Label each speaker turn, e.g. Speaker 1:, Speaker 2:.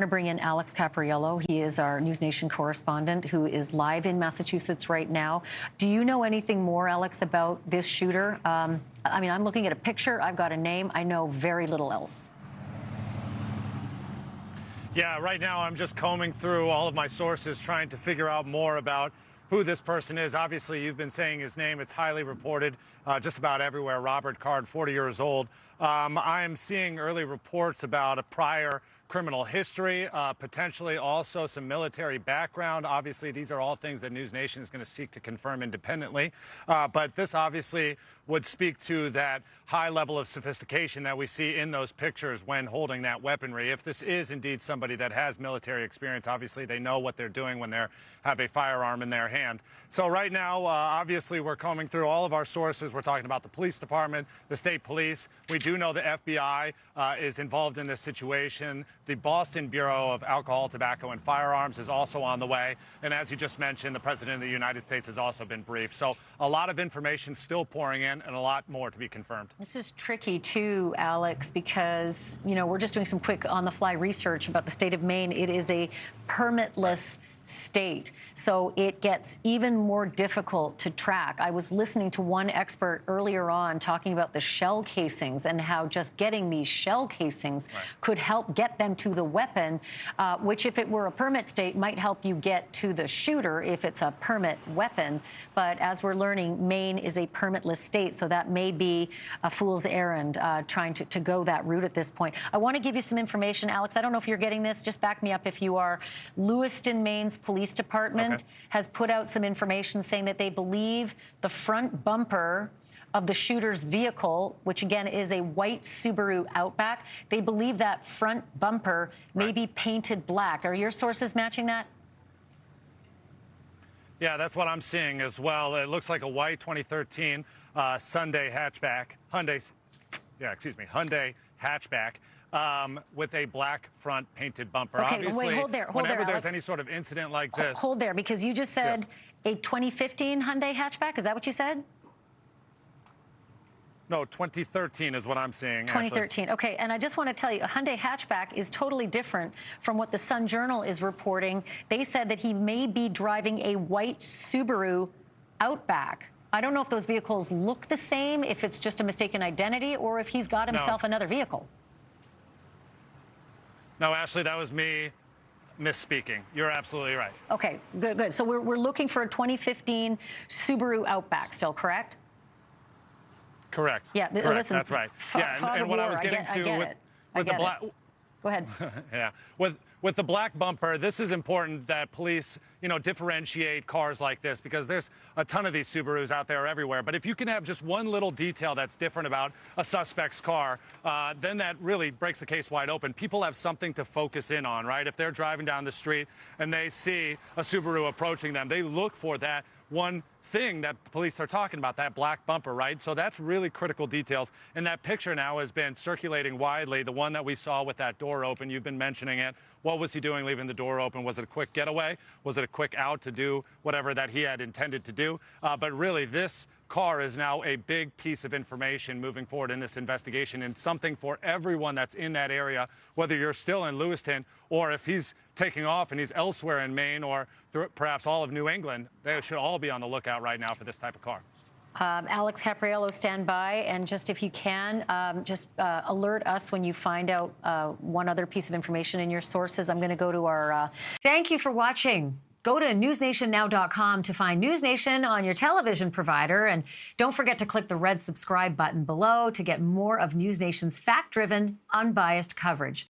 Speaker 1: to bring in Alex Capriello. He is our NewsNation correspondent who is live in Massachusetts right now. Do you know anything more, Alex, about this shooter? I mean, I'm looking at a picture. I've got a name. I know very little else.
Speaker 2: Yeah, right now I'm just combing through all of my sources trying to figure out more about who this person is. Obviously, you've been saying his name. It's highly reported just about everywhere. Robert Card, 40 years old. I am seeing early reports about a prior criminal history, potentially also some military background. Obviously, these are all things that NewsNation is going to seek to confirm independently. But this obviously would speak to that high level of sophistication that we see in those pictures when holding that weaponry. If this is indeed somebody that has military experience, obviously they know what they're doing when they have a firearm in their hand. So right now, obviously, we're combing through all of our sources. We're talking about the police department, the state police. We do know the FBI is involved in this situation. The Boston Bureau of Alcohol, Tobacco, and Firearms is also on the way. And as you just mentioned, the President of the United States has also been briefed. So a lot of information still pouring in and a lot more to be confirmed.
Speaker 1: This is tricky, too, Alex, because, you know, we're just doing some quick on-the-fly research about the state of Maine. It is a permitless state, so it gets even more difficult to track. I was listening to one expert earlier on talking about the shell casings and how just getting these shell casings could help get them to the weapon, which if it were a permit state might help you get to the shooter if it's a permit weapon. But as we're learning, Maine is a permitless state, so that may be a fool's errand trying to go that route at this point. I want to give you some information, Alex. I don't know if you're getting this. Just back me up if you are. Lewiston, Maine's police department has put out some information saying that they believe the front bumper of the shooter's vehicle, which again is a white Subaru Outback, they believe that front bumper may be painted black. Are your sources matching that?
Speaker 2: Yeah, that's what I'm seeing as well. It looks like a white 2013 Hyundai hatchback with a black front painted bumper.
Speaker 1: Okay,
Speaker 2: obviously,
Speaker 1: wait, hold there,
Speaker 2: whenever there's
Speaker 1: Alex.
Speaker 2: any sort of incident like this.
Speaker 1: Hold there, because you just said a 2015 Hyundai hatchback. Is that what you said?
Speaker 2: No, 2013 is what I'm seeing.
Speaker 1: 2013. Okay, and I just want to tell you, a Hyundai hatchback is totally different from what the Sun Journal is reporting. They said that he may be driving a white Subaru Outback. I don't know if those vehicles look the same, if it's just a mistaken identity, or if he's got himself another vehicle.
Speaker 2: No, Ashleigh, that was me misspeaking. You're absolutely right.
Speaker 1: Okay, good, good. So we're looking for a 2015 Subaru Outback still, correct?
Speaker 2: Correct.
Speaker 1: Yeah,
Speaker 2: correct.
Speaker 1: Listen,
Speaker 2: That's right. Yeah, and what I was getting to with the black.
Speaker 1: Go ahead.
Speaker 2: Yeah, with the black bumper, this is important that police, you know, differentiate cars like this because there's a ton of these Subarus out there everywhere. But if you can have just one little detail that's different about a suspect's car, then that really breaks the case wide open. People have something to focus in on, right? If they're driving down the street and they see a Subaru approaching them, they look for that one thing that the police are talking about, that black bumper, right? So that's really critical details. And that picture now has been circulating widely. The one that we saw with that door open, you've been mentioning it. What was he doing leaving the door open? Was it a quick getaway? Was it a quick out to do whatever that he had intended to do? But really, this car is now a big piece of information moving forward in this investigation and something for everyone that's in that area, whether you're still in Lewiston or if he's taking off and he's elsewhere in Maine or perhaps all of New England. They should all be on the lookout right now for this type of car.
Speaker 1: Alex Capriello, stand by, and just if you can, alert us when you find out one other piece of information in your sources. I'm going to go to our... Thank you for watching. Go to newsnationnow.com to find NewsNation on your television provider, and don't forget to click the red subscribe button below to get more of NewsNation's fact-driven, unbiased coverage.